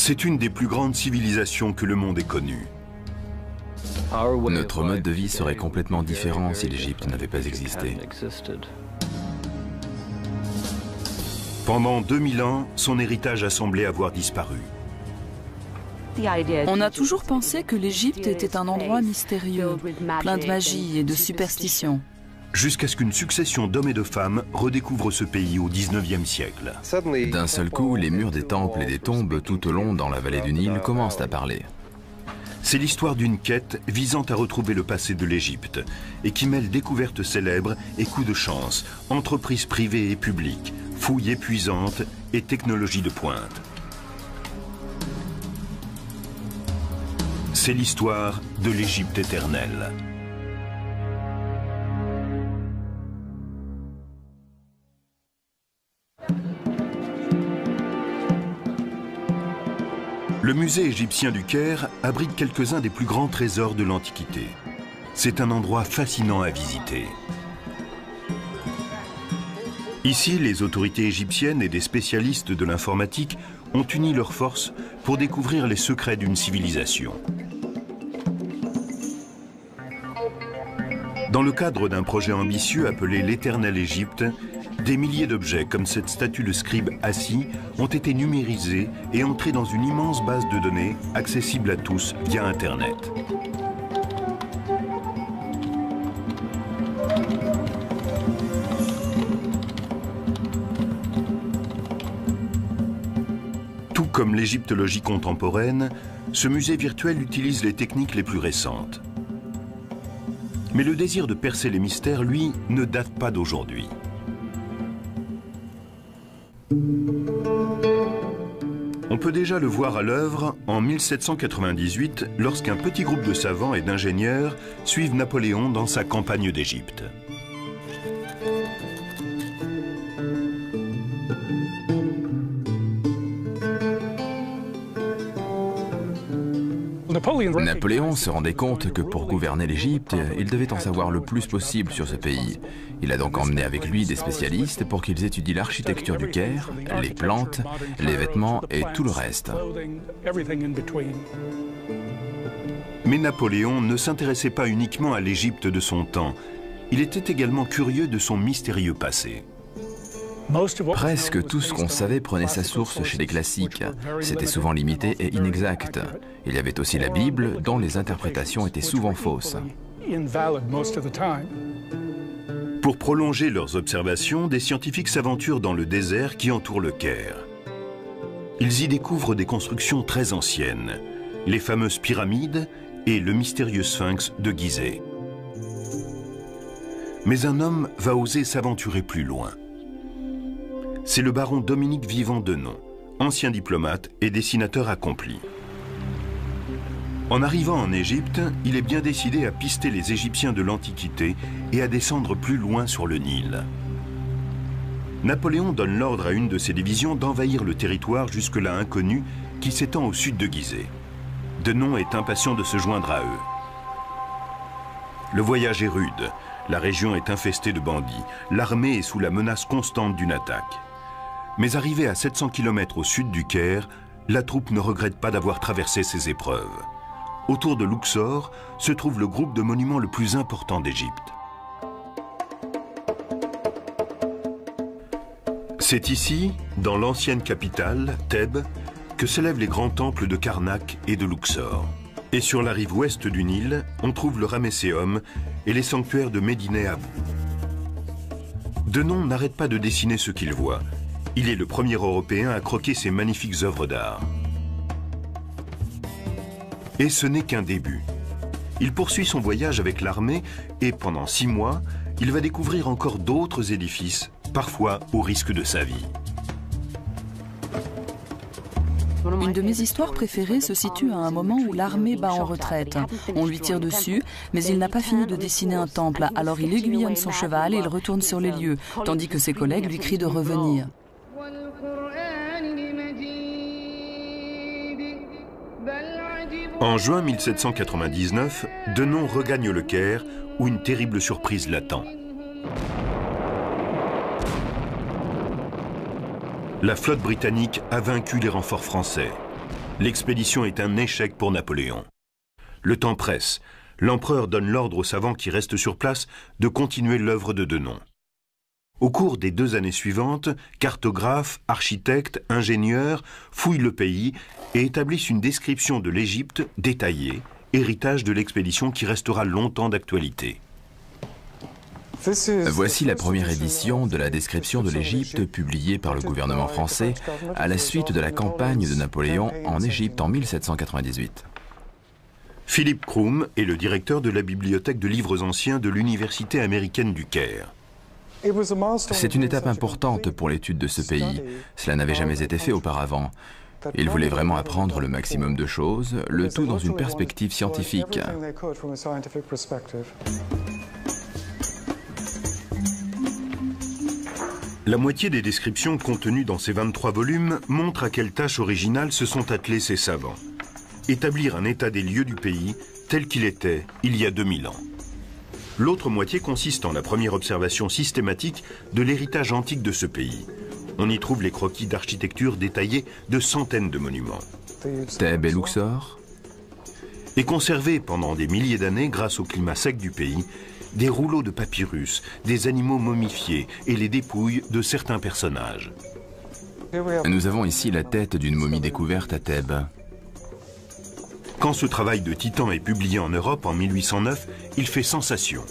C'est une des plus grandes civilisations que le monde ait connues. Notre mode de vie serait complètement différent si l'Égypte n'avait pas existé. Pendant 2000 ans, son héritage a semblé avoir disparu. On a toujours pensé que l'Égypte était un endroit mystérieux, plein de magie et de superstitions. Jusqu'à ce qu'une succession d'hommes et de femmes redécouvre ce pays au XIXe siècle. D'un seul coup, les murs des temples et des tombes tout au long dans la vallée du Nil commencent à parler. C'est l'histoire d'une quête visant à retrouver le passé de l'Égypte et qui mêle découvertes célèbres et coups de chance, entreprises privées et publiques, fouilles épuisantes et technologies de pointe. C'est l'histoire de l'Égypte éternelle. Le musée égyptien du Caire abrite quelques-uns des plus grands trésors de l'Antiquité. C'est un endroit fascinant à visiter. Ici, les autorités égyptiennes et des spécialistes de l'informatique ont uni leurs forces pour découvrir les secrets d'une civilisation. Dans le cadre d'un projet ambitieux appelé l'Éternelle Égypte, des milliers d'objets comme cette statue de scribe assis ont été numérisés et entrés dans une immense base de données accessible à tous via Internet. Tout comme l'égyptologie contemporaine, ce musée virtuel utilise les techniques les plus récentes. Mais le désir de percer les mystères, lui, ne date pas d'aujourd'hui. On peut déjà le voir à l'œuvre en 1798, lorsqu'un petit groupe de savants et d'ingénieurs suivent Napoléon dans sa campagne d'Égypte. Napoléon se rendait compte que pour gouverner l'Égypte, il devait en savoir le plus possible sur ce pays. Il a donc emmené avec lui des spécialistes pour qu'ils étudient l'architecture du Caire, les plantes, les vêtements et tout le reste. Mais Napoléon ne s'intéressait pas uniquement à l'Égypte de son temps. Il était également curieux de son mystérieux passé. Presque tout ce qu'on savait prenait sa source chez les classiques. C'était souvent limité et inexact. Il y avait aussi la Bible, dont les interprétations étaient souvent fausses. Pour prolonger leurs observations, des scientifiques s'aventurent dans le désert qui entoure le Caire. Ils y découvrent des constructions très anciennes, les fameuses pyramides et le mystérieux sphinx de Gizeh. Mais un homme va oser s'aventurer plus loin. C'est le baron Dominique Vivant Denon, ancien diplomate et dessinateur accompli. En arrivant en Égypte, il est bien décidé à pister les Égyptiens de l'Antiquité et à descendre plus loin sur le Nil. Napoléon donne l'ordre à une de ses divisions d'envahir le territoire jusque-là inconnu qui s'étend au sud de Gizeh. Denon est impatient de se joindre à eux. Le voyage est rude, la région est infestée de bandits, l'armée est sous la menace constante d'une attaque. Mais arrivé à 700 km au sud du Caire, la troupe ne regrette pas d'avoir traversé ces épreuves. Autour de Luxor se trouve le groupe de monuments le plus important d'Égypte. C'est ici, dans l'ancienne capitale, Thèbes, que s'élèvent les grands temples de Karnak et de Luxor. Et sur la rive ouest du Nil, on trouve le Ramesséum et les sanctuaires de Médine Abou. Denon n'arrête pas de dessiner ce qu'il voit. Il est le premier Européen à croquer ces magnifiques œuvres d'art. Et ce n'est qu'un début. Il poursuit son voyage avec l'armée et pendant 6 mois, il va découvrir encore d'autres édifices, parfois au risque de sa vie. Une de mes histoires préférées se situe à un moment où l'armée bat en retraite. On lui tire dessus, mais il n'a pas fini de dessiner un temple, alors il aiguillonne son cheval et il retourne sur les lieux, tandis que ses collègues lui crient de revenir. En juin 1799, Denon regagne le Caire, où une terrible surprise l'attend. La flotte britannique a vaincu les renforts français. L'expédition est un échec pour Napoléon. Le temps presse. L'empereur donne l'ordre aux savants qui restent sur place de continuer l'œuvre de Denon. Au cours des 2 années suivantes, cartographes, architectes, ingénieurs fouillent le pays et établissent une description de l'Égypte détaillée, héritage de l'expédition qui restera longtemps d'actualité. Voici la première édition de la description de l'Égypte publiée par le gouvernement français à la suite de la campagne de Napoléon en Égypte en 1798. Philippe Croom est le directeur de la bibliothèque de livres anciens de l'Université américaine du Caire. C'est une étape importante pour l'étude de ce pays. Cela n'avait jamais été fait auparavant. Il voulait vraiment apprendre le maximum de choses, le tout dans une perspective scientifique. La moitié des descriptions contenues dans ces 23 volumes montrent à quelle tâche originale se sont attelés ces savants. Établir un état des lieux du pays tel qu'il était il y a 2000 ans. L'autre moitié consiste en la première observation systématique de l'héritage antique de ce pays. On y trouve les croquis d'architecture détaillés de centaines de monuments. Thèbes et Luxor. Et conservés pendant des milliers d'années grâce au climat sec du pays, des rouleaux de papyrus, des animaux momifiés et les dépouilles de certains personnages. Nous avons ici la tête d'une momie découverte à Thèbes. Quand ce travail de titan est publié en Europe en 1809, il fait sensation.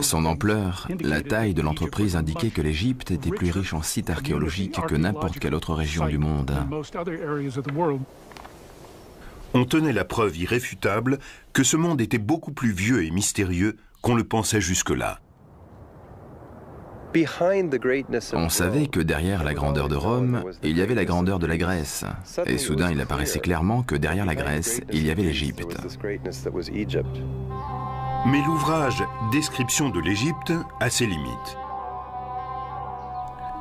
Son ampleur, la taille de l'entreprise indiquait que l'Égypte était plus riche en sites archéologiques que n'importe quelle autre région du monde. On tenait la preuve irréfutable que ce monde était beaucoup plus vieux et mystérieux qu'on le pensait jusque-là. On savait que derrière la grandeur de Rome, il y avait la grandeur de la Grèce. Et soudain, il apparaissait clairement que derrière la Grèce, il y avait l'Égypte. Mais l'ouvrage « Description de l'Égypte » a ses limites.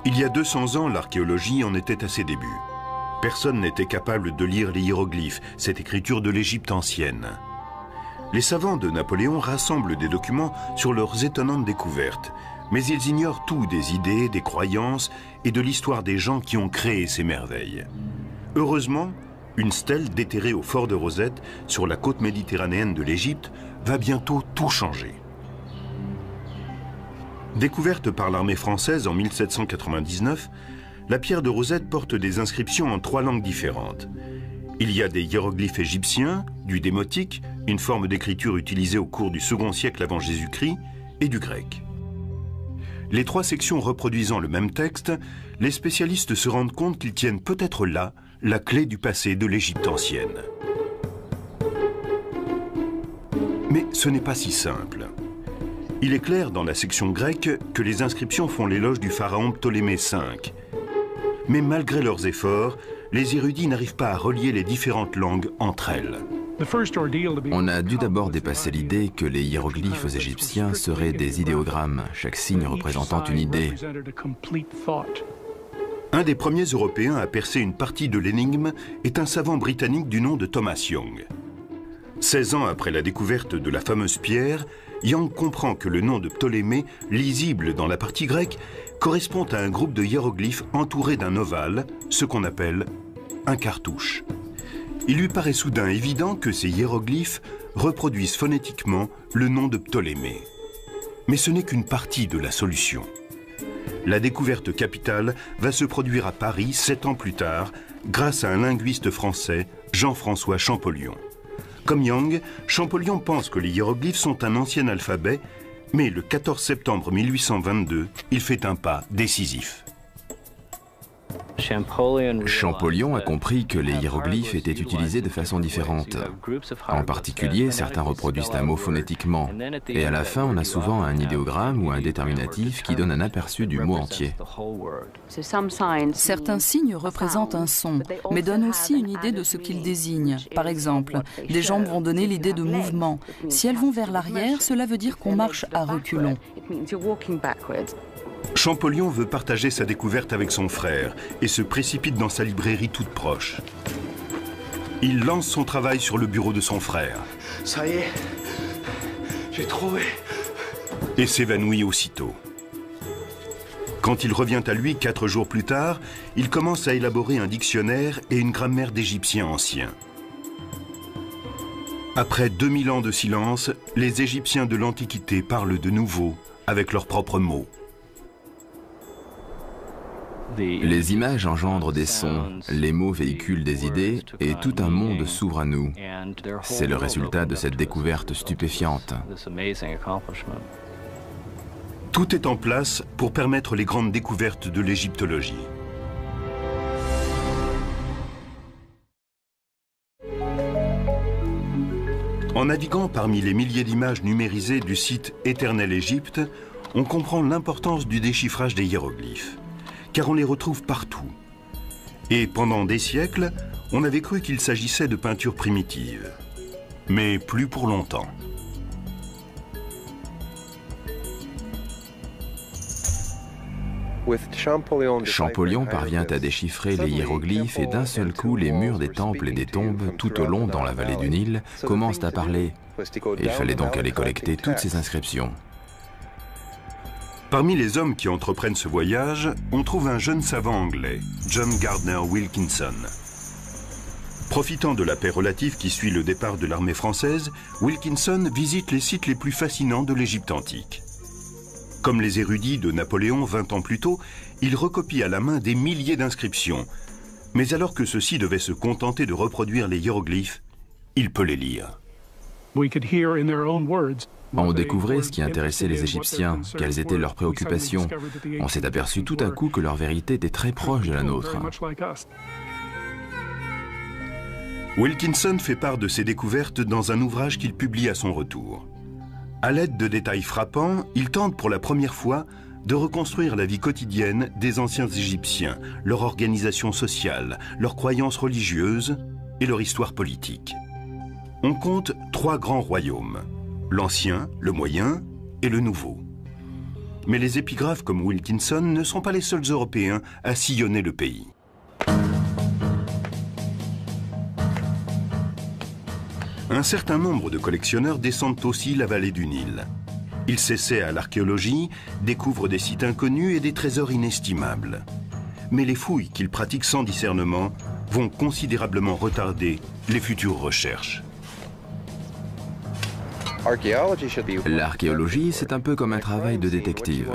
Il y a 200 ans, l'archéologie en était à ses débuts. Personne n'était capable de lire les hiéroglyphes, cette écriture de l'Égypte ancienne. Les savants de Napoléon rassemblent des documents sur leurs étonnantes découvertes, mais ils ignorent tout des idées, des croyances et de l'histoire des gens qui ont créé ces merveilles. Heureusement, une stèle déterrée au fort de Rosette, sur la côte méditerranéenne de l'Égypte, va bientôt tout changer. Découverte par l'armée française en 1799, la pierre de Rosette porte des inscriptions en 3 langues différentes. Il y a des hiéroglyphes égyptiens, du démotique, une forme d'écriture utilisée au cours du second siècle avant Jésus-Christ, et du grec. Les 3 sections reproduisant le même texte, les spécialistes se rendent compte qu'ils tiennent peut-être là la clé du passé de l'Égypte ancienne. Mais ce n'est pas si simple. Il est clair dans la section grecque que les inscriptions font l'éloge du pharaon Ptolémée V. Mais malgré leurs efforts, les érudits n'arrivent pas à relier les différentes langues entre elles. On a dû d'abord dépasser l'idée que les hiéroglyphes égyptiens seraient des idéogrammes, chaque signe représentant une idée. Un des premiers Européens à percer une partie de l'énigme est un savant britannique du nom de Thomas Young. 16 ans après la découverte de la fameuse pierre, Young comprend que le nom de Ptolémée, lisible dans la partie grecque, correspond à un groupe de hiéroglyphes entourés d'un ovale, ce qu'on appelle un cartouche. Il lui paraît soudain évident que ces hiéroglyphes reproduisent phonétiquement le nom de Ptolémée. Mais ce n'est qu'une partie de la solution. La découverte capitale va se produire à Paris 7 ans plus tard, grâce à un linguiste français, Jean-François Champollion. Comme Young, Champollion pense que les hiéroglyphes sont un ancien alphabet, mais le 14 septembre 1822, il fait un pas décisif. Champollion a compris que les hiéroglyphes étaient utilisés de façon différente. En particulier, certains reproduisent un mot phonétiquement, et à la fin, on a souvent un idéogramme ou un déterminatif qui donne un aperçu du mot entier. Certains signes représentent un son, mais donnent aussi une idée de ce qu'ils désignent. Par exemple, des jambes vont donner l'idée de mouvement. Si elles vont vers l'arrière, cela veut dire qu'on marche à reculons. Champollion veut partager sa découverte avec son frère et se précipite dans sa librairie toute proche. Il lance son travail sur le bureau de son frère. Ça y est, j'ai trouvé. Et s'évanouit aussitôt. Quand il revient à lui 4 jours plus tard, il commence à élaborer un dictionnaire et une grammaire d'égyptien ancien. Après 2000 ans de silence, les Égyptiens de l'Antiquité parlent de nouveau avec leurs propres mots. Les images engendrent des sons, les mots véhiculent des idées et tout un monde s'ouvre à nous. C'est le résultat de cette découverte stupéfiante. Tout est en place pour permettre les grandes découvertes de l'égyptologie. En naviguant parmi les milliers d'images numérisées du site Éternel Égypte, on comprend l'importance du déchiffrage des hiéroglyphes, car on les retrouve partout. Et pendant des siècles, on avait cru qu'il s'agissait de peintures primitives. Mais plus pour longtemps. Champollion parvient à déchiffrer les hiéroglyphes et d'un seul coup, les murs des temples et des tombes, tout au long dans la vallée du Nil, commencent à parler. Il fallait donc aller collecter toutes ces inscriptions. Parmi les hommes qui entreprennent ce voyage, on trouve un jeune savant anglais, John Gardner Wilkinson. Profitant de la paix relative qui suit le départ de l'armée française, Wilkinson visite les sites les plus fascinants de l'Égypte antique. Comme les érudits de Napoléon 20 ans plus tôt, il recopie à la main des milliers d'inscriptions. Mais alors que ceux-ci devaient se contenter de reproduire les hiéroglyphes, il peut les lire. On découvrait ce qui intéressait les Égyptiens, quelles étaient leurs préoccupations. On s'est aperçu tout à coup que leur vérité était très proche de la nôtre. Wilkinson fait part de ses découvertes dans un ouvrage qu'il publie à son retour. À l'aide de détails frappants, il tente pour la première fois de reconstruire la vie quotidienne des anciens Égyptiens, leur organisation sociale, leurs croyances religieuses et leur histoire politique. On compte 3 grands royaumes, l'Ancien, le Moyen et le Nouveau. Mais les épigraphes comme Wilkinson ne sont pas les seuls Européens à sillonner le pays. Un certain nombre de collectionneurs descendent aussi la vallée du Nil. Ils s'essaient à l'archéologie, découvrent des sites inconnus et des trésors inestimables. Mais les fouilles qu'ils pratiquent sans discernement vont considérablement retarder les futures recherches. L'archéologie, c'est un peu comme un travail de détective.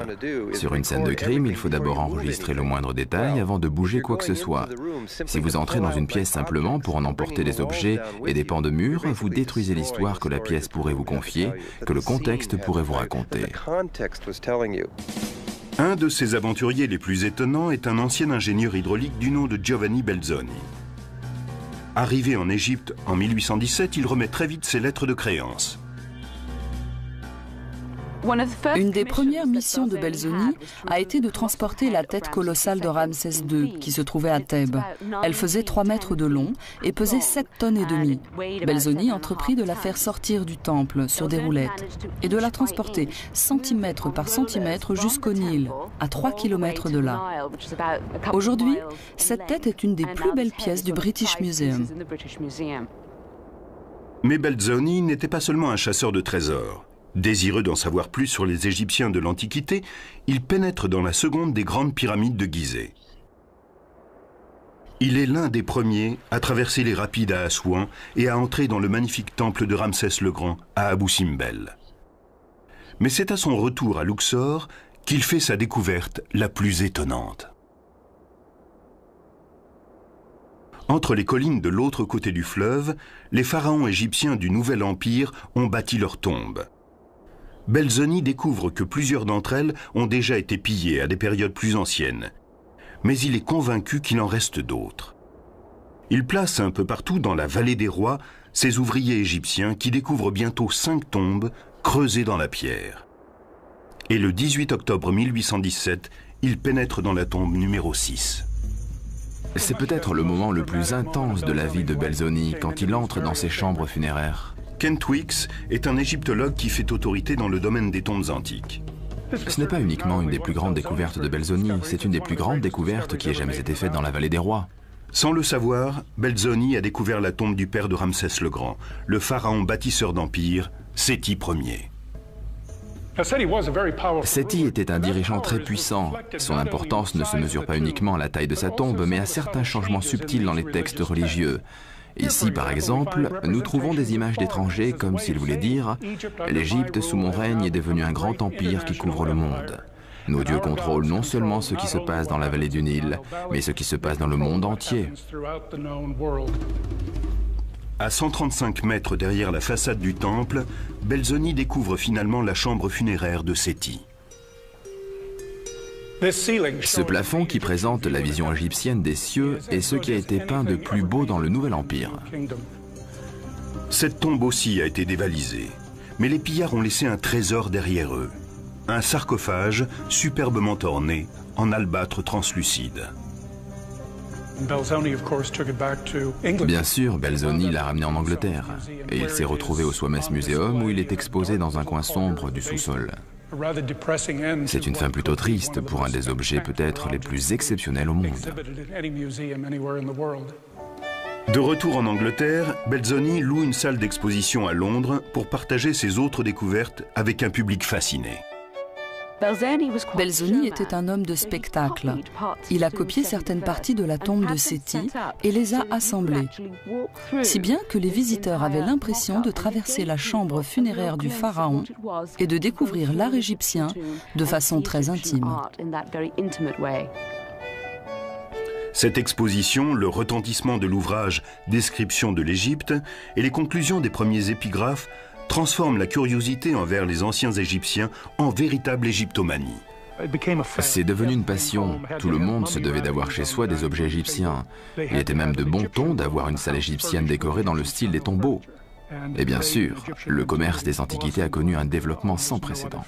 Sur une scène de crime, il faut d'abord enregistrer le moindre détail avant de bouger quoi que ce soit. Si vous entrez dans une pièce simplement pour en emporter des objets et des pans de mur, vous détruisez l'histoire que la pièce pourrait vous confier, que le contexte pourrait vous raconter. Un de ces aventuriers les plus étonnants est un ancien ingénieur hydraulique du nom de Giovanni Belzoni. Arrivé en Égypte en 1817, il remet très vite ses lettres de créance. Une des premières missions de Belzoni a été de transporter la tête colossale de Ramsès II, qui se trouvait à Thèbes. Elle faisait 3 mètres de long et pesait 7 tonnes et demie. Belzoni entreprit de la faire sortir du temple sur des roulettes et de la transporter centimètre par centimètre jusqu'au Nil, à 3 km de là. Aujourd'hui, cette tête est une des plus belles pièces du British Museum. Mais Belzoni n'était pas seulement un chasseur de trésors. Désireux d'en savoir plus sur les Égyptiens de l'Antiquité, il pénètre dans la seconde des grandes pyramides de Gizeh. Il est l'un des premiers à traverser les rapides à Assouan et à entrer dans le magnifique temple de Ramsès le Grand à Abou Simbel. Mais c'est à son retour à Luxor qu'il fait sa découverte la plus étonnante. Entre les collines de l'autre côté du fleuve, les pharaons égyptiens du Nouvel Empire ont bâti leurs tombes. Belzoni découvre que plusieurs d'entre elles ont déjà été pillées à des périodes plus anciennes. Mais il est convaincu qu'il en reste d'autres. Il place un peu partout dans la vallée des rois ses ouvriers égyptiens qui découvrent bientôt 5 tombes creusées dans la pierre. Et le 18 octobre 1817, il pénètre dans la tombe numéro 6. C'est peut-être le moment le plus intense de la vie de Belzoni quand il entre dans ses chambres funéraires. Kent Weeks est un égyptologue qui fait autorité dans le domaine des tombes antiques. Ce n'est pas uniquement une des plus grandes découvertes de Belzoni, c'est une des plus grandes découvertes qui ait jamais été faite dans la vallée des rois. Sans le savoir, Belzoni a découvert la tombe du père de Ramsès le Grand, le pharaon bâtisseur d'empire, Séti Ier. Seti était un dirigeant très puissant. Son importance ne se mesure pas uniquement à la taille de sa tombe, mais à certains changements subtils dans les textes religieux. Ici, par exemple, nous trouvons des images d'étrangers comme s'il voulait dire « L'Égypte sous mon règne est devenue un grand empire qui couvre le monde. Nos dieux contrôlent non seulement ce qui se passe dans la vallée du Nil, mais ce qui se passe dans le monde entier. » À 135 mètres derrière la façade du temple, Belzoni découvre finalement la chambre funéraire de Seti. Ce plafond qui présente la vision égyptienne des cieux est ce qui a été peint de plus beau dans le Nouvel Empire. Cette tombe aussi a été dévalisée, mais les pillards ont laissé un trésor derrière eux. Un sarcophage superbement orné en albâtre translucide. Bien sûr, Belzoni l'a ramené en Angleterre et il s'est retrouvé au Soames Museum où il est exposé dans un coin sombre du sous-sol. C'est une fin plutôt triste pour un des objets peut-être les plus exceptionnels au monde. De retour en Angleterre, Belzoni loue une salle d'exposition à Londres pour partager ses autres découvertes avec un public fasciné. Belzoni était un homme de spectacle. Il a copié certaines parties de la tombe de Seti et les a assemblées, si bien que les visiteurs avaient l'impression de traverser la chambre funéraire du pharaon et de découvrir l'art égyptien de façon très intime. Cette exposition, le retentissement de l'ouvrage « Description de l'Égypte » et les conclusions des premiers épigraphes transforme la curiosité envers les anciens Égyptiens en véritable égyptomanie. C'est devenu une passion. Tout le monde se devait d'avoir chez soi des objets égyptiens. Il était même de bon ton d'avoir une salle égyptienne décorée dans le style des tombeaux. Et bien sûr, le commerce des antiquités a connu un développement sans précédent.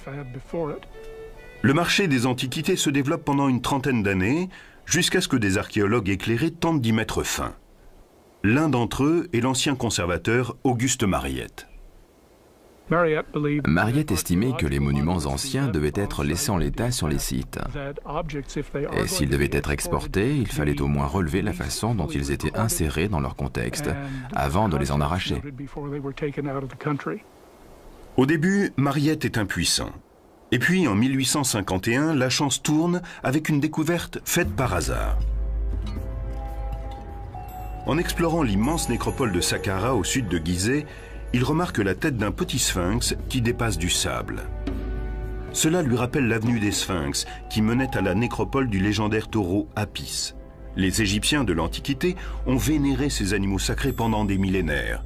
Le marché des antiquités se développe pendant une trentaine d'années, jusqu'à ce que des archéologues éclairés tentent d'y mettre fin. L'un d'entre eux est l'ancien conservateur Auguste Mariette. Mariette estimait que les monuments anciens devaient être laissés en l'état sur les sites. Et s'ils devaient être exportés, il fallait au moins relever la façon dont ils étaient insérés dans leur contexte avant de les en arracher. Au début, Mariette est impuissant. Et puis, en 1851, la chance tourne avec une découverte faite par hasard. En explorant l'immense nécropole de Saqqara au sud de Gizeh, il remarque la tête d'un petit sphinx qui dépasse du sable. Cela lui rappelle l'avenue des Sphinx qui menait à la nécropole du légendaire taureau Apis. Les Égyptiens de l'Antiquité ont vénéré ces animaux sacrés pendant des millénaires.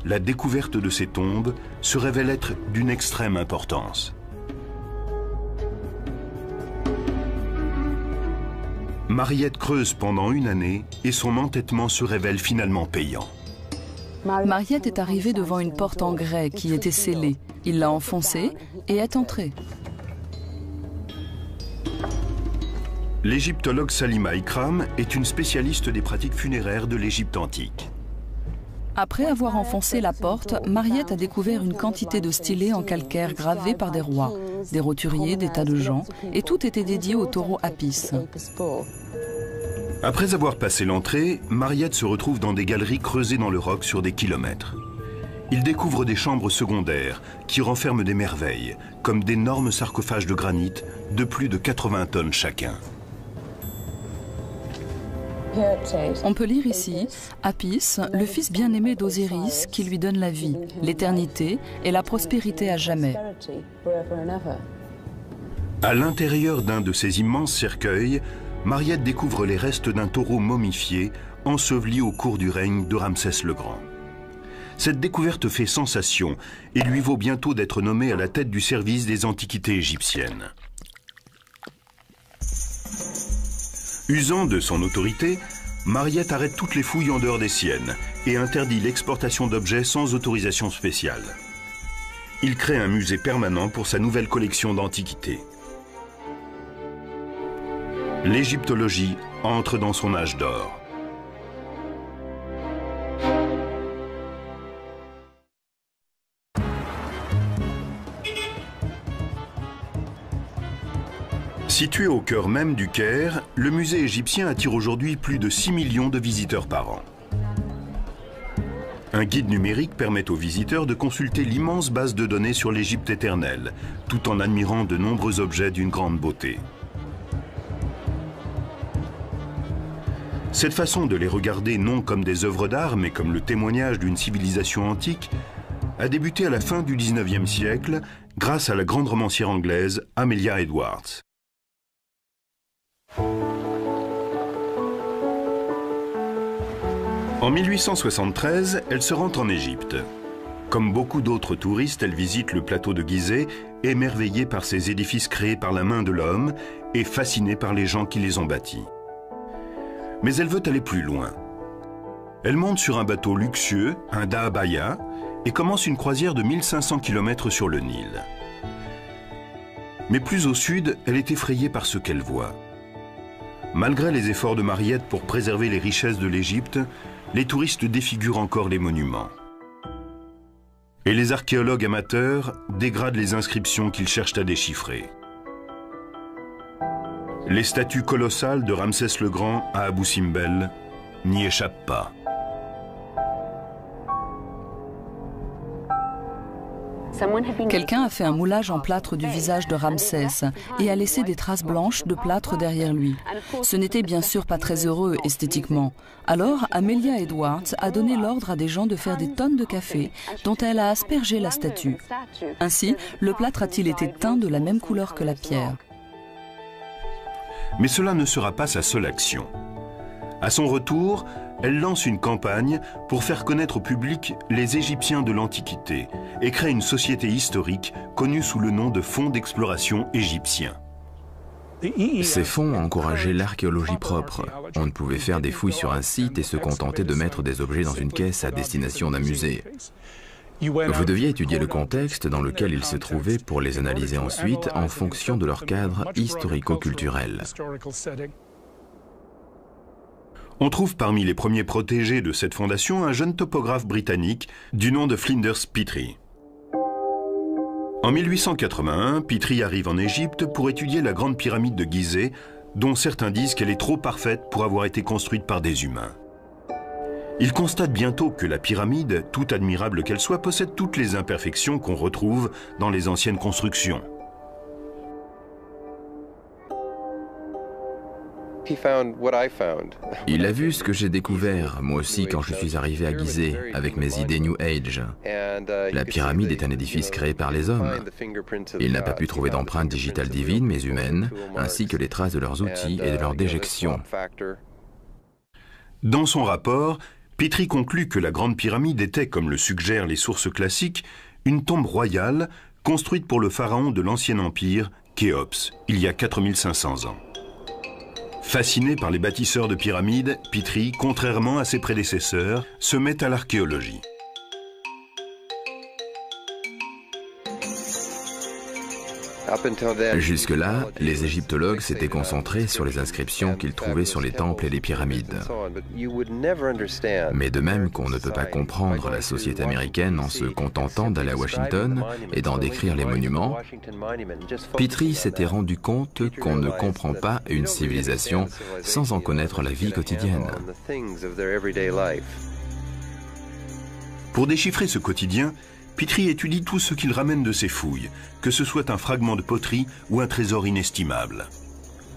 La découverte de ces tombes se révèle être d'une extrême importance. Mariette creuse pendant une année et son entêtement se révèle finalement payant. Mariette est arrivée devant une porte en grès qui était scellée. Il l'a enfoncée et est entré. L'égyptologue Salima Ikram est une spécialiste des pratiques funéraires de l'Égypte antique. Après avoir enfoncé la porte, Mariette a découvert une quantité de stylés en calcaire gravés par des rois, des roturiers, des tas de gens, et tout était dédié au taureau Apis. Après avoir passé l'entrée, Mariette se retrouve dans des galeries creusées dans le roc sur des kilomètres. Il découvre des chambres secondaires qui renferment des merveilles, comme d'énormes sarcophages de granit de plus de 80 tonnes chacun. On peut lire ici Apis, le fils bien-aimé d'Osiris qui lui donne la vie, l'éternité et la prospérité à jamais. À l'intérieur d'un de ces immenses cercueils, Mariette découvre les restes d'un taureau momifié enseveli au cours du règne de Ramsès le Grand. Cette découverte fait sensation et lui vaut bientôt d'être nommé à la tête du service des antiquités égyptiennes. Usant de son autorité, Mariette arrête toutes les fouilles en dehors des siennes et interdit l'exportation d'objets sans autorisation spéciale. Il crée un musée permanent pour sa nouvelle collection d'antiquités. L'égyptologie entre dans son âge d'or. Situé au cœur même du Caire, le musée égyptien attire aujourd'hui plus de 6 millions de visiteurs par an. Un guide numérique permet aux visiteurs de consulter l'immense base de données sur l'Égypte éternelle, tout en admirant de nombreux objets d'une grande beauté. Cette façon de les regarder non comme des œuvres d'art, mais comme le témoignage d'une civilisation antique, a débuté à la fin du XIXe siècle grâce à la grande romancière anglaise Amelia Edwards. En 1873, elle se rend en Égypte. Comme beaucoup d'autres touristes, elle visite le plateau de Gizeh, émerveillée par ces édifices créés par la main de l'homme et fascinée par les gens qui les ont bâtis. Mais elle veut aller plus loin. Elle monte sur un bateau luxueux, un dahabaya, et commence une croisière de 1500 km sur le Nil. Mais plus au sud, elle est effrayée par ce qu'elle voit. Malgré les efforts de Mariette pour préserver les richesses de l'Égypte, les touristes défigurent encore les monuments. Et les archéologues amateurs dégradent les inscriptions qu'ils cherchent à déchiffrer. Les statues colossales de Ramsès le Grand à Abou Simbel n'y échappent pas. Quelqu'un a fait un moulage en plâtre du visage de Ramsès et a laissé des traces blanches de plâtre derrière lui. Ce n'était bien sûr pas très heureux esthétiquement. Alors, Amelia Edwards a donné l'ordre à des gens de faire des tonnes de café dont elle a aspergé la statue. Ainsi, le plâtre a-t-il été teint de la même couleur que la pierre. Mais cela ne sera pas sa seule action. À son retour, elle lance une campagne pour faire connaître au public les Égyptiens de l'Antiquité et crée une société historique connue sous le nom de Fonds d'exploration égyptien. Ces fonds encourageaient l'archéologie propre. On ne pouvait faire des fouilles sur un site et se contenter de mettre des objets dans une caisse à destination d'un musée. Vous deviez étudier le contexte dans lequel ils se trouvaient pour les analyser ensuite en fonction de leur cadre historico-culturel. On trouve parmi les premiers protégés de cette fondation un jeune topographe britannique du nom de Flinders Petrie. En 1881, Petrie arrive en Égypte pour étudier la grande pyramide de Gizeh, dont certains disent qu'elle est trop parfaite pour avoir été construite par des humains. Il constate bientôt que la pyramide, tout admirable qu'elle soit, possède toutes les imperfections qu'on retrouve dans les anciennes constructions. Il a vu ce que j'ai découvert, moi aussi, quand je suis arrivé à Gizeh, avec mes idées New Age. La pyramide est un édifice créé par les hommes. Il n'a pas pu trouver d'empreintes digitales divines, mais humaines, ainsi que les traces de leurs outils et de leurs déjections. Dans son rapport, Petrie conclut que la Grande Pyramide était, comme le suggèrent les sources classiques, une tombe royale construite pour le pharaon de l'Ancien Empire, Khéops, il y a 4500 ans. Fasciné par les bâtisseurs de pyramides, Petrie, contrairement à ses prédécesseurs, se met à l'archéologie. Jusque-là, les égyptologues s'étaient concentrés sur les inscriptions qu'ils trouvaient sur les temples et les pyramides. Mais de même qu'on ne peut pas comprendre la société américaine en se contentant d'aller à Washington et d'en décrire les monuments, Petrie s'était rendu compte qu'on ne comprend pas une civilisation sans en connaître la vie quotidienne. Pour déchiffrer ce quotidien, Petrie étudie tout ce qu'il ramène de ses fouilles, que ce soit un fragment de poterie ou un trésor inestimable.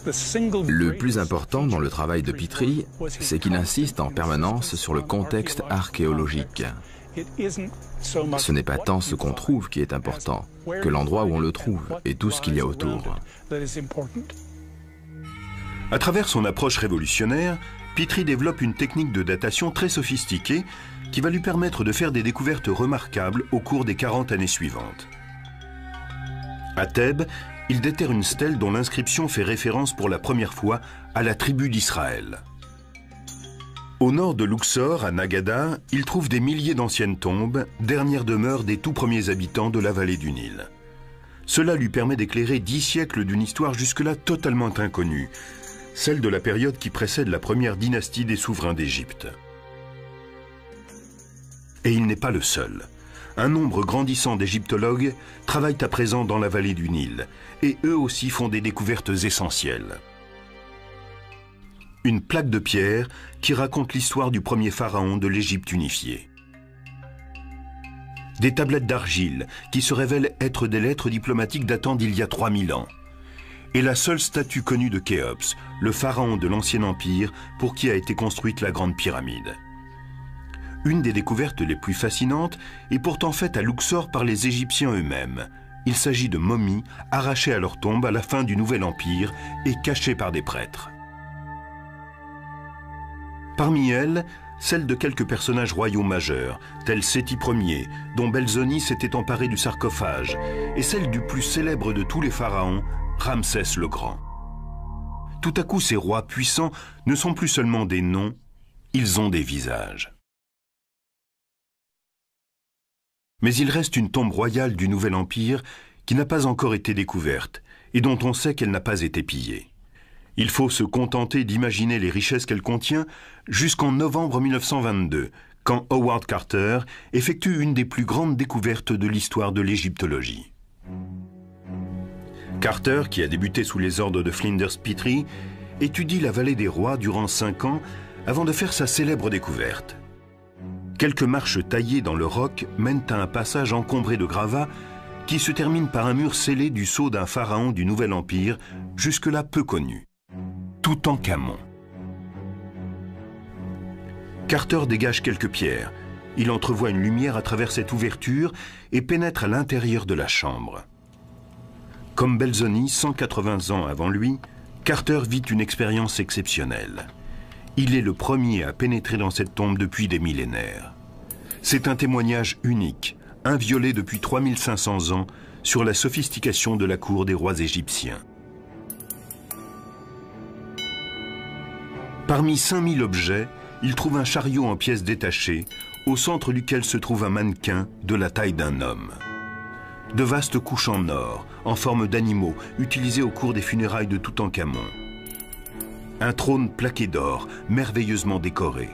Le plus important dans le travail de Petrie, c'est qu'il insiste en permanence sur le contexte archéologique. Ce n'est pas tant ce qu'on trouve qui est important, que l'endroit où on le trouve et tout ce qu'il y a autour. À travers son approche révolutionnaire, Petrie développe une technique de datation très sophistiquée qui va lui permettre de faire des découvertes remarquables au cours des 40 années suivantes. À Thèbes, il déterre une stèle dont l'inscription fait référence pour la première fois à la tribu d'Israël. Au nord de Luxor, à Nagada, il trouve des milliers d'anciennes tombes, dernières demeures des tout premiers habitants de la vallée du Nil. Cela lui permet d'éclairer 10 siècles d'une histoire jusque-là totalement inconnue, celle de la période qui précède la première dynastie des souverains d'Égypte. Et il n'est pas le seul. Un nombre grandissant d'égyptologues travaillent à présent dans la vallée du Nil, et eux aussi font des découvertes essentielles. Une plaque de pierre qui raconte l'histoire du premier pharaon de l'Égypte unifiée. Des tablettes d'argile qui se révèlent être des lettres diplomatiques datant d'il y a 3000 ans. Et la seule statue connue de Khéops, le pharaon de l'Ancien Empire pour qui a été construite la Grande Pyramide. Une des découvertes les plus fascinantes est pourtant faite à Luxor par les Égyptiens eux-mêmes. Il s'agit de momies arrachées à leur tombe à la fin du Nouvel Empire et cachées par des prêtres. Parmi elles, celle de quelques personnages royaux majeurs, tels Séti Ier, dont Belzoni s'était emparé du sarcophage, et celle du plus célèbre de tous les pharaons, Ramsès le Grand. Tout à coup, ces rois puissants ne sont plus seulement des noms, ils ont des visages. Mais il reste une tombe royale du Nouvel Empire qui n'a pas encore été découverte et dont on sait qu'elle n'a pas été pillée. Il faut se contenter d'imaginer les richesses qu'elle contient jusqu'en novembre 1922, quand Howard Carter effectue une des plus grandes découvertes de l'histoire de l'égyptologie. Carter, qui a débuté sous les ordres de Flinders Petrie, étudie la vallée des rois durant 5 ans avant de faire sa célèbre découverte. Quelques marches taillées dans le roc mènent à un passage encombré de gravats qui se termine par un mur scellé du sceau d'un pharaon du Nouvel Empire, jusque-là peu connu, Toutankhamon. Carter dégage quelques pierres. Il entrevoit une lumière à travers cette ouverture et pénètre à l'intérieur de la chambre. Comme Belzoni, 180 ans avant lui, Carter vit une expérience exceptionnelle. Il est le premier à pénétrer dans cette tombe depuis des millénaires. C'est un témoignage unique, inviolé depuis 3500 ans, sur la sophistication de la cour des rois égyptiens. Parmi 5000 objets, il trouve un chariot en pièces détachées, au centre duquel se trouve un mannequin de la taille d'un homme. De vastes couches en or, en forme d'animaux, utilisées au cours des funérailles de Toutankhamon. Un trône plaqué d'or, merveilleusement décoré.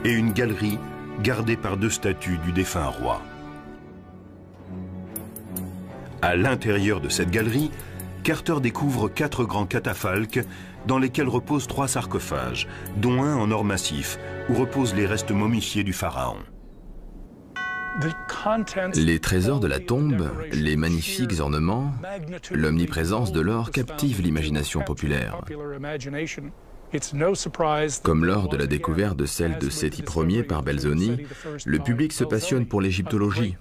Et une galerie gardée par 2 statues du défunt roi. À l'intérieur de cette galerie, Carter découvre 4 grands catafalques dans lesquels reposent 3 sarcophages, dont un en or massif, où reposent les restes momifiés du pharaon. Les trésors de la tombe, les magnifiques ornements, l'omniprésence de l'or captivent l'imagination populaire. Comme lors de la découverte de celle de Séti Ier par Belzoni, le public se passionne pour l'égyptologie.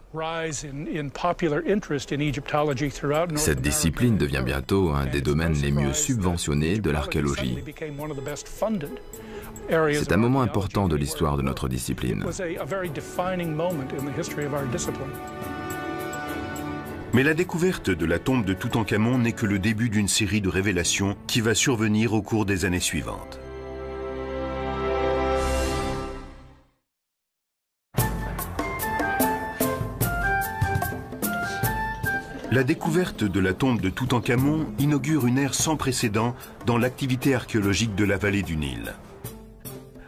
Cette discipline devient bientôt un des domaines les mieux subventionnés de l'archéologie. C'est un moment important de l'histoire de notre discipline. Mais la découverte de la tombe de Toutankhamon n'est que le début d'une série de révélations qui va survenir au cours des années suivantes. La découverte de la tombe de Toutankhamon inaugure une ère sans précédent dans l'activité archéologique de la vallée du Nil.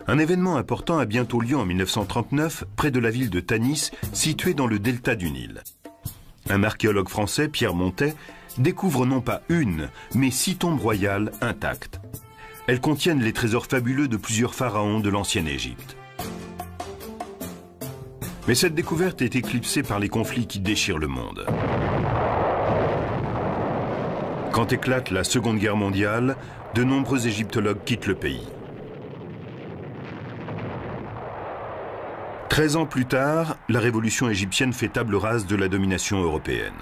Un événement important a bientôt lieu en 1939 près de la ville de Tanis, située dans le delta du Nil. Un archéologue français, Pierre Montet, découvre non pas une, mais 6 tombes royales intactes. Elles contiennent les trésors fabuleux de plusieurs pharaons de l'ancienne Égypte. Mais cette découverte est éclipsée par les conflits qui déchirent le monde. Quand éclate la Seconde Guerre mondiale, de nombreux égyptologues quittent le pays. 13 ans plus tard, la révolution égyptienne fait table rase de la domination européenne.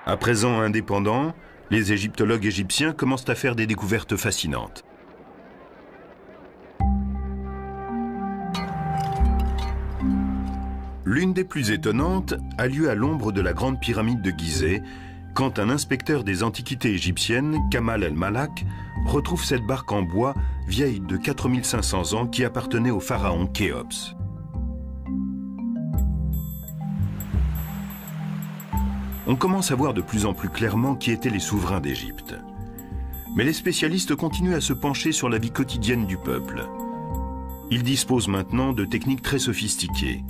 À présent indépendants, les égyptologues égyptiens commencent à faire des découvertes fascinantes. L'une des plus étonnantes a lieu à l'ombre de la Grande Pyramide de Gizeh, quand un inspecteur des antiquités égyptiennes, Kamal el-Malak, retrouve cette barque en bois vieille de 4500 ans qui appartenait au pharaon Khéops. On commence à voir de plus en plus clairement qui étaient les souverains d'Égypte. Mais les spécialistes continuent à se pencher sur la vie quotidienne du peuple. Ils disposent maintenant de techniques très sophistiquées.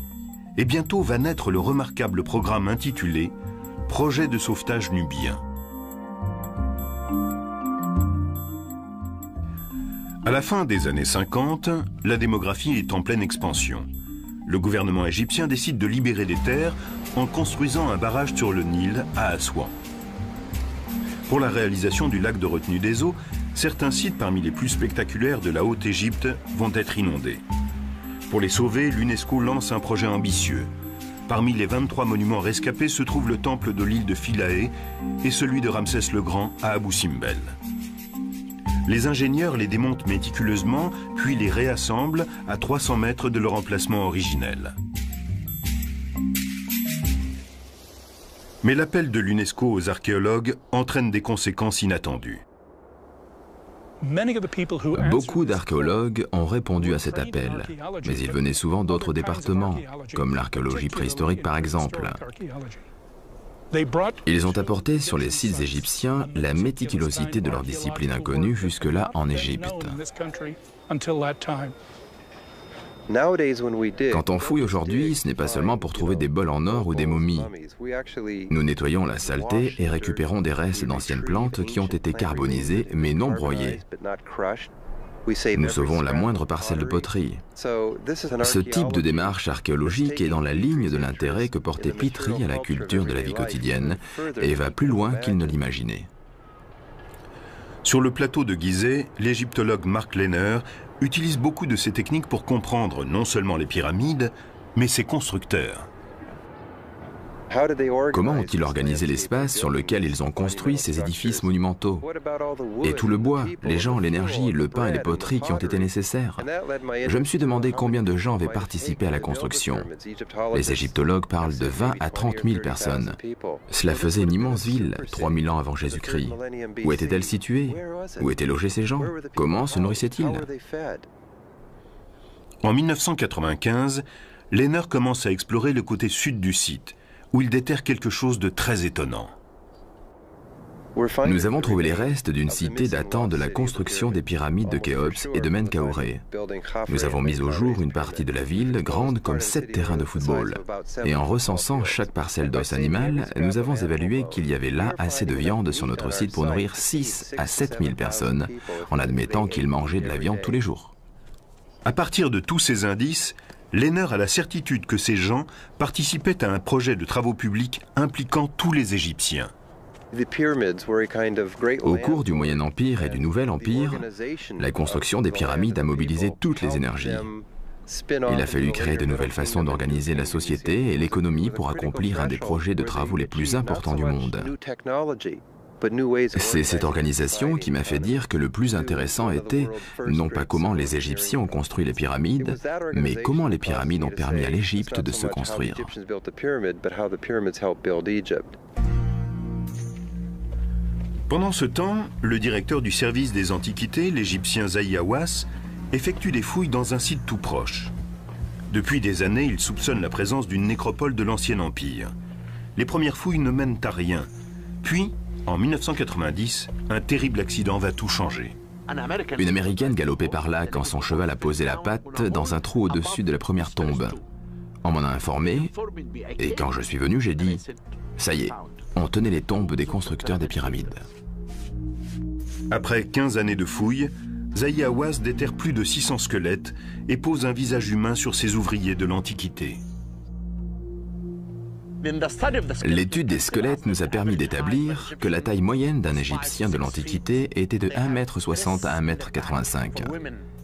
Et bientôt va naître le remarquable programme intitulé « Projet de sauvetage nubien ». À la fin des années 50, la démographie est en pleine expansion. le gouvernement égyptien décide de libérer les terres en construisant un barrage sur le Nil à Assouan. Pour la réalisation du lac de retenue des eaux, certains sites parmi les plus spectaculaires de la Haute-Égypte vont être inondés. Pour les sauver, l'UNESCO lance un projet ambitieux. Parmi les 23 monuments rescapés se trouve le temple de l'île de Philae et celui de Ramsès le Grand à Abou Simbel. Les ingénieurs les démontent méticuleusement, puis les réassemblent à 300 mètres de leur emplacement originel. Mais l'appel de l'UNESCO aux archéologues entraîne des conséquences inattendues. Beaucoup d'archéologues ont répondu à cet appel, mais ils venaient souvent d'autres départements, comme l'archéologie préhistorique par exemple. Ils ont apporté sur les sites égyptiens la méticulosité de leur discipline inconnue jusque-là en Égypte. Quand on fouille aujourd'hui, ce n'est pas seulement pour trouver des bols en or ou des momies. Nous nettoyons la saleté et récupérons des restes d'anciennes plantes qui ont été carbonisées mais non broyées. Nous sauvons la moindre parcelle de poterie. Ce type de démarche archéologique est dans la ligne de l'intérêt que portait Petrie à la culture de la vie quotidienne et va plus loin qu'il ne l'imaginait. Sur le plateau de Gizeh, l'égyptologue Mark Lehner utilise beaucoup de ces techniques pour comprendre non seulement les pyramides, mais ses constructeurs. Comment ont-ils organisé l'espace sur lequel ils ont construit ces édifices monumentaux? Et tout le bois, les gens, l'énergie, le pain et les poteries qui ont été nécessaires? Je me suis demandé combien de gens avaient participé à la construction. Les égyptologues parlent de 20 à 30 000 personnes. Cela faisait une immense ville, 3000 ans avant Jésus-Christ. Où était-elle située? Où étaient logés ces gens? Comment se nourrissaient-ils? En 1995, Lehner commence à explorer le côté sud du site, où il déterre quelque chose de très étonnant. Nous avons trouvé les restes d'une cité datant de la construction des pyramides de Khéops et de Menkaure. Nous avons mis au jour une partie de la ville grande comme 7 terrains de football. Et en recensant chaque parcelle d'os animal, nous avons évalué qu'il y avait là assez de viande sur notre site pour nourrir 6 à 7 000 personnes, en admettant qu'ils mangeaient de la viande tous les jours. À partir de tous ces indices, Lehner a la certitude que ces gens participaient à un projet de travaux publics impliquant tous les Égyptiens. Au cours du Moyen Empire et du Nouvel Empire, la construction des pyramides a mobilisé toutes les énergies. Il a fallu créer de nouvelles façons d'organiser la société et l'économie pour accomplir un des projets de travaux les plus importants du monde. C'est cette organisation qui m'a fait dire que le plus intéressant était non pas comment les Égyptiens ont construit les pyramides, mais comment les pyramides ont permis à l'Égypte de se construire. Pendant ce temps, le directeur du service des Antiquités, l'Égyptien Zahi Hawass, effectue des fouilles dans un site tout proche. Depuis des années, il soupçonne la présence d'une nécropole de l'Ancien Empire. Les premières fouilles ne mènent à rien. Puis, en 1990, un terrible accident va tout changer. Une Américaine galopait par là quand son cheval a posé la patte dans un trou au-dessus de la première tombe. On m'en a informé, et quand je suis venu, j'ai dit « Ça y est, on tenait les tombes des constructeurs des pyramides ». Après 15 années de fouilles, Zahi Hawass déterre plus de 600 squelettes et pose un visage humain sur ces ouvriers de l'Antiquité. L'étude des squelettes nous a permis d'établir que la taille moyenne d'un Égyptien de l'Antiquité était de 1,60 m à 1,85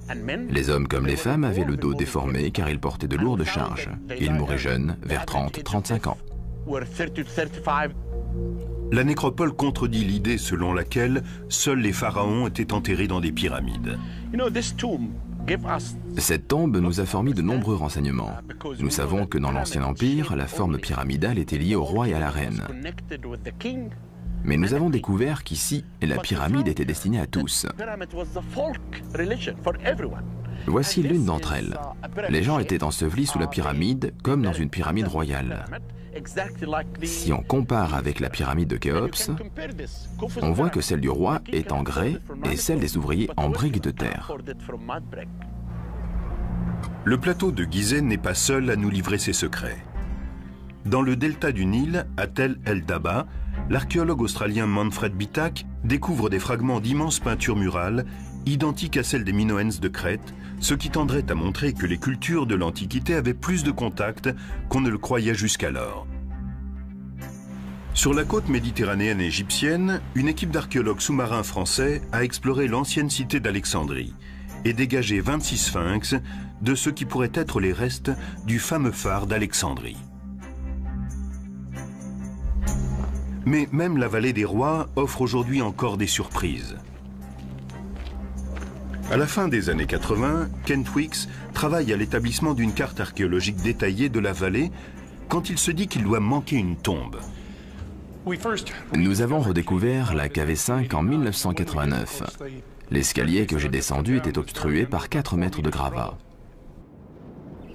m. Les hommes comme les femmes avaient le dos déformé car ils portaient de lourdes charges. Ils mouraient jeunes, vers 30-35 ans. La nécropole contredit l'idée selon laquelle seuls les pharaons étaient enterrés dans des pyramides. Cette tombe nous a fourni de nombreux renseignements. Nous savons que dans l'Ancien Empire, la forme pyramidale était liée au roi et à la reine. Mais nous avons découvert qu'ici, la pyramide était destinée à tous. Voici l'une d'entre elles. Les gens étaient ensevelis sous la pyramide, comme dans une pyramide royale. Si on compare avec la pyramide de Khéops, on voit que celle du roi est en grès et celle des ouvriers en briques de terre. Le plateau de Gizeh n'est pas seul à nous livrer ses secrets. Dans le delta du Nil, à Tel el-Daba, l'archéologue australien Manfred Bitak découvre des fragments d'immenses peintures murales identiques à celles des Minoens de Crète, ce qui tendrait à montrer que les cultures de l'Antiquité avaient plus de contacts qu'on ne le croyait jusqu'alors. Sur la côte méditerranéenne égyptienne, une équipe d'archéologues sous-marins français a exploré l'ancienne cité d'Alexandrie et dégagé 26 sphinx de ce qui pourrait être les restes du fameux phare d'Alexandrie. Mais même la vallée des rois offre aujourd'hui encore des surprises. À la fin des années 80, Kent Weeks travaille à l'établissement d'une carte archéologique détaillée de la vallée quand il se dit qu'il doit manquer une tombe. Nous avons redécouvert la KV5 en 1989. L'escalier que j'ai descendu était obstrué par 4 mètres de gravats.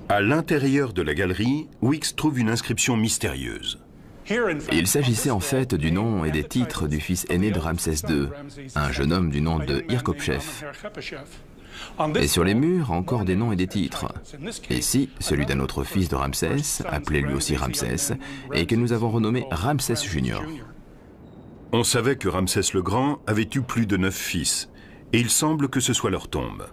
À l'intérieur de la galerie, Weeks trouve une inscription mystérieuse. Il s'agissait en fait du nom et des titres du fils aîné de Ramsès II, un jeune homme du nom de Hirkopchef. Et sur les murs, encore des noms et des titres. Ici, celui d'un autre fils de Ramsès, appelé lui aussi Ramsès, et que nous avons renommé Ramsès Junior. On savait que Ramsès le Grand avait eu plus de 9 fils, et il semble que ce soit leur tombe.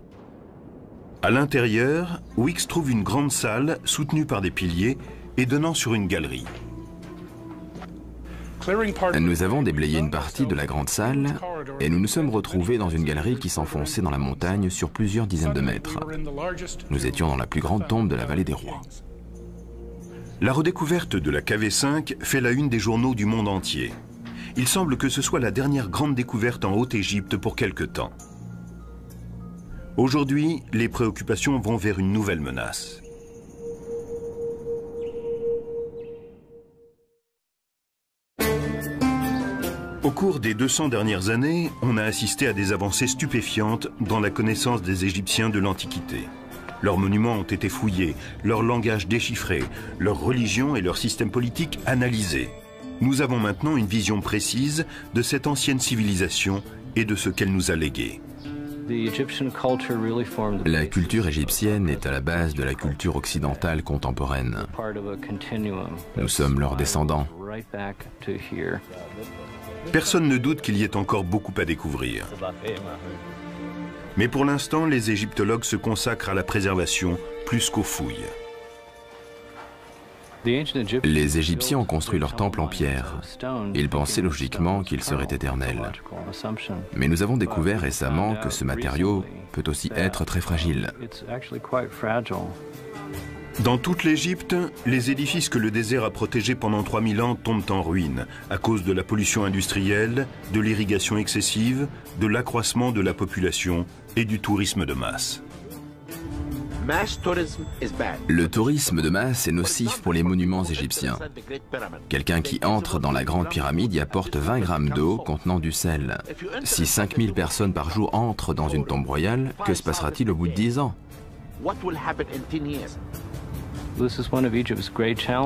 À l'intérieur, Weeks trouve une grande salle soutenue par des piliers et donnant sur une galerie. Nous avons déblayé une partie de la grande salle et nous nous sommes retrouvés dans une galerie qui s'enfonçait dans la montagne sur plusieurs dizaines de mètres. Nous étions dans la plus grande tombe de la vallée des rois. La redécouverte de la KV5 fait la une des journaux du monde entier. Il semble que ce soit la dernière grande découverte en Haute-Égypte pour quelque temps. Aujourd'hui, les préoccupations vont vers une nouvelle menace. Au cours des 200 dernières années, on a assisté à des avancées stupéfiantes dans la connaissance des Égyptiens de l'Antiquité. Leurs monuments ont été fouillés, leur langage déchiffré, leur religion et leur système politique analysés. Nous avons maintenant une vision précise de cette ancienne civilisation et de ce qu'elle nous a légué. La culture égyptienne est à la base de la culture occidentale contemporaine. Nous sommes leurs descendants. Personne ne doute qu'il y ait encore beaucoup à découvrir. Mais pour l'instant, les égyptologues se consacrent à la préservation plus qu'aux fouilles. Les Égyptiens ont construit leur temple en pierre. Ils pensaient logiquement qu'il serait éternel. Mais nous avons découvert récemment que ce matériau peut aussi être très fragile. Dans toute l'Égypte, les édifices que le désert a protégés pendant 3000 ans tombent en ruine à cause de la pollution industrielle, de l'irrigation excessive, de l'accroissement de la population et du tourisme de masse. Le tourisme de masse est nocif pour les monuments égyptiens. Quelqu'un qui entre dans la grande pyramide y apporte 20 grammes d'eau contenant du sel. Si 5000 personnes par jour entrent dans une tombe royale, que se passera-t-il au bout de 10 ans ?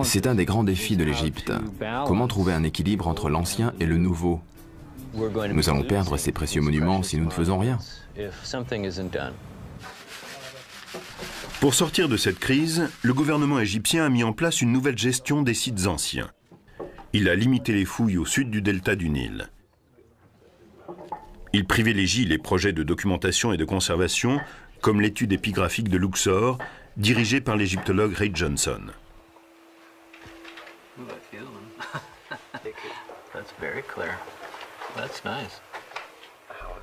C'est un des grands défis de l'Égypte. Comment trouver un équilibre entre l'ancien et le nouveau ? Nous allons perdre ces précieux monuments si nous ne faisons rien. Pour sortir de cette crise, le gouvernement égyptien a mis en place une nouvelle gestion des sites anciens. Il a limité les fouilles au sud du delta du Nil. Il privilégie les projets de documentation et de conservation, comme l'étude épigraphique de Luxor, dirigée par l'égyptologue Ray Johnson.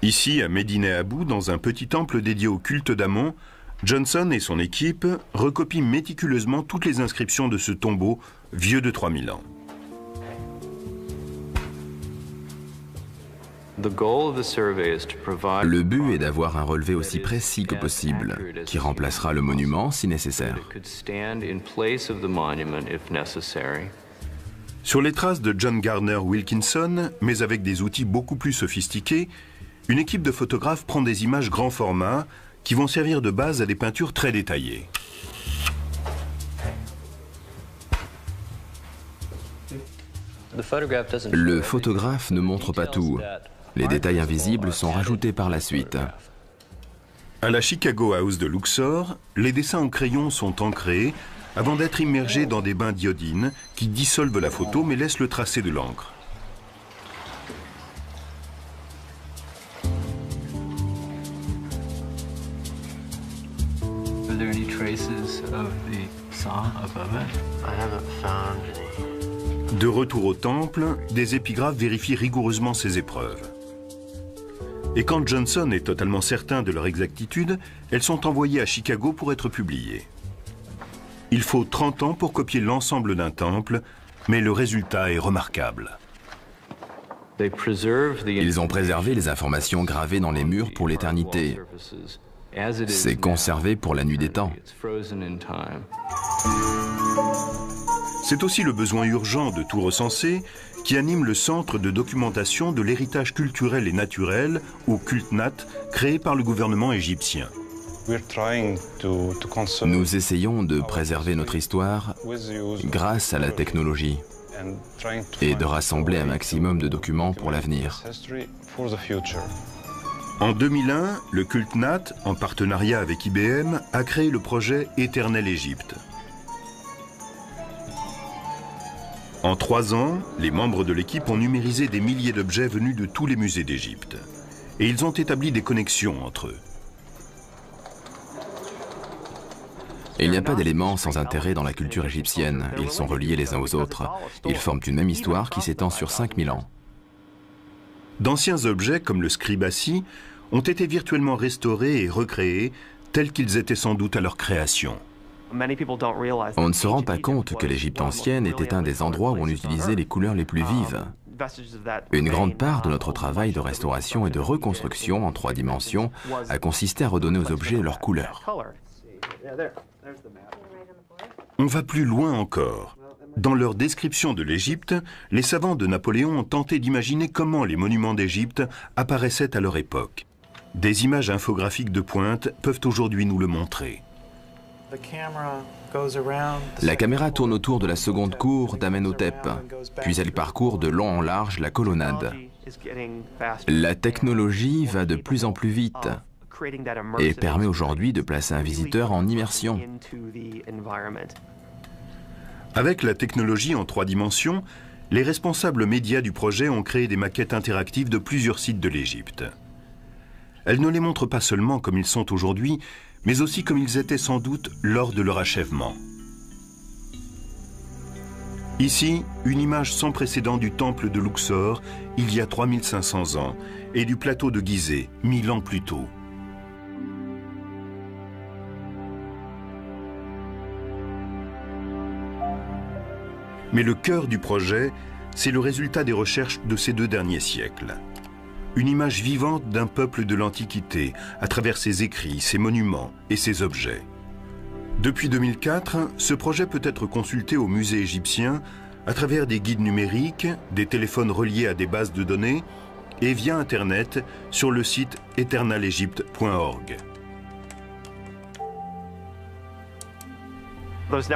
Ici, à Médine Abou, dans un petit temple dédié au culte d'Amon, Johnson et son équipe recopient méticuleusement toutes les inscriptions de ce tombeau vieux de 3000 ans. Le but est d'avoir un relevé aussi précis que possible, qui remplacera le monument si nécessaire. Sur les traces de John Gardner Wilkinson, mais avec des outils beaucoup plus sophistiqués, une équipe de photographes prend des images grand format qui vont servir de base à des peintures très détaillées. Le photographe ne montre pas tout. Les détails invisibles sont rajoutés par la suite. À la Chicago House de Luxor, les dessins en crayon sont ancrés avant d'être immergés dans des bains d'iodine qui dissolvent la photo mais laissent le tracé de l'encre. there any traces of the saw above it? I haven't found any. De retour au temple, des épigraphes vérifient rigoureusement ces épreuves. Et quand Johnson est totalement certain de leur exactitude, elles sont envoyées à Chicago pour être publiées. Il faut 30 ans pour copier l'ensemble d'un temple, mais le résultat est remarquable. Ils ont préservé les informations gravées dans les murs pour l'éternité. C'est conservé pour la nuit des temps. C'est aussi le besoin urgent de tout recenser qui anime le Centre de documentation de l'héritage culturel et naturel, ou CULTNAT, créé par le gouvernement égyptien. Nous essayons de préserver notre histoire grâce à la technologie et de rassembler un maximum de documents pour l'avenir. En 2001, le CULTNAT, en partenariat avec IBM, a créé le projet Éternel Égypte. En 3 ans, les membres de l'équipe ont numérisé des milliers d'objets venus de tous les musées d'Égypte. Et ils ont établi des connexions entre eux. Il n'y a pas d'éléments sans intérêt dans la culture égyptienne. Ils sont reliés les uns aux autres. Ils forment une même histoire qui s'étend sur 5000 ans. D'anciens objets, comme le scribassi, ont été virtuellement restaurés et recréés, tels qu'ils étaient sans doute à leur création. On ne se rend pas compte que l'Égypte ancienne était un des endroits où on utilisait les couleurs les plus vives. Une grande part de notre travail de restauration et de reconstruction en 3 dimensions a consisté à redonner aux objets leur couleur. On va plus loin encore. Dans leur description de l'Égypte, les savants de Napoléon ont tenté d'imaginer comment les monuments d'Égypte apparaissaient à leur époque. Des images infographiques de pointe peuvent aujourd'hui nous le montrer. La caméra tourne autour de la seconde cour d'Amenhotep, puis elle parcourt de long en large la colonnade. La technologie va de plus en plus vite et permet aujourd'hui de placer un visiteur en immersion. Avec la technologie en 3 dimensions, les responsables médias du projet ont créé des maquettes interactives de plusieurs sites de l'Égypte. Elles ne les montrent pas seulement comme ils sont aujourd'hui, mais aussi comme ils étaient sans doute lors de leur achèvement. Ici, une image sans précédent du temple de Luxor, il y a 3500 ans, et du plateau de Gizeh, 1000 ans plus tôt. Mais le cœur du projet, c'est le résultat des recherches de ces 2 derniers siècles. Une image vivante d'un peuple de l'Antiquité, à travers ses écrits, ses monuments et ses objets. Depuis 2004, ce projet peut être consulté au musée égyptien à travers des guides numériques, des téléphones reliés à des bases de données et via Internet sur le site eternalegypte.org.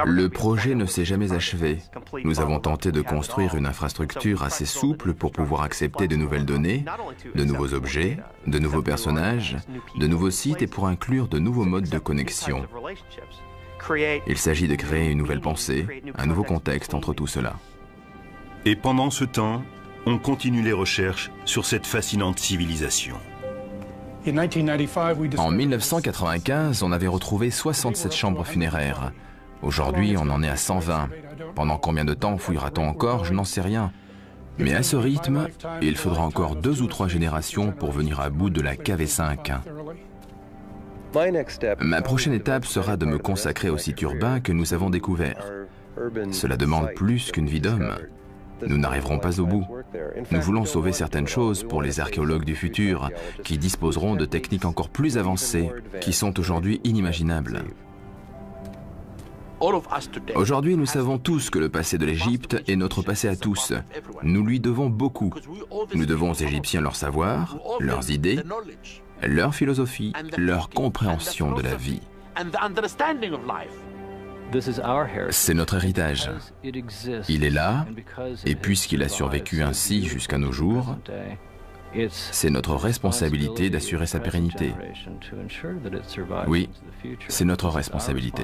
Le projet ne s'est jamais achevé. Nous avons tenté de construire une infrastructure assez souple pour pouvoir accepter de nouvelles données, de nouveaux objets, de nouveaux personnages, de nouveaux sites et pour inclure de nouveaux modes de connexion. Il s'agit de créer une nouvelle pensée, un nouveau contexte entre tout cela. Et pendant ce temps, on continue les recherches sur cette fascinante civilisation. En 1995, on avait retrouvé 67 chambres funéraires. Aujourd'hui, on en est à 120. Pendant combien de temps fouillera-t-on encore? Je n'en sais rien. Mais à ce rythme, il faudra encore 2 ou 3 générations pour venir à bout de la KV5. Ma prochaine étape sera de me consacrer au site urbain que nous avons découvert. Cela demande plus qu'une vie d'homme. Nous n'arriverons pas au bout. Nous voulons sauver certaines choses pour les archéologues du futur, qui disposeront de techniques encore plus avancées, qui sont aujourd'hui inimaginables. Aujourd'hui, nous savons tous que le passé de l'Égypte est notre passé à tous. Nous lui devons beaucoup. Nous devons aux Égyptiens leur savoir, leurs idées, leur philosophie, leur compréhension de la vie. C'est notre héritage. Il est là, et puisqu'il a survécu ainsi jusqu'à nos jours, c'est notre responsabilité d'assurer sa pérennité. Oui, c'est notre responsabilité.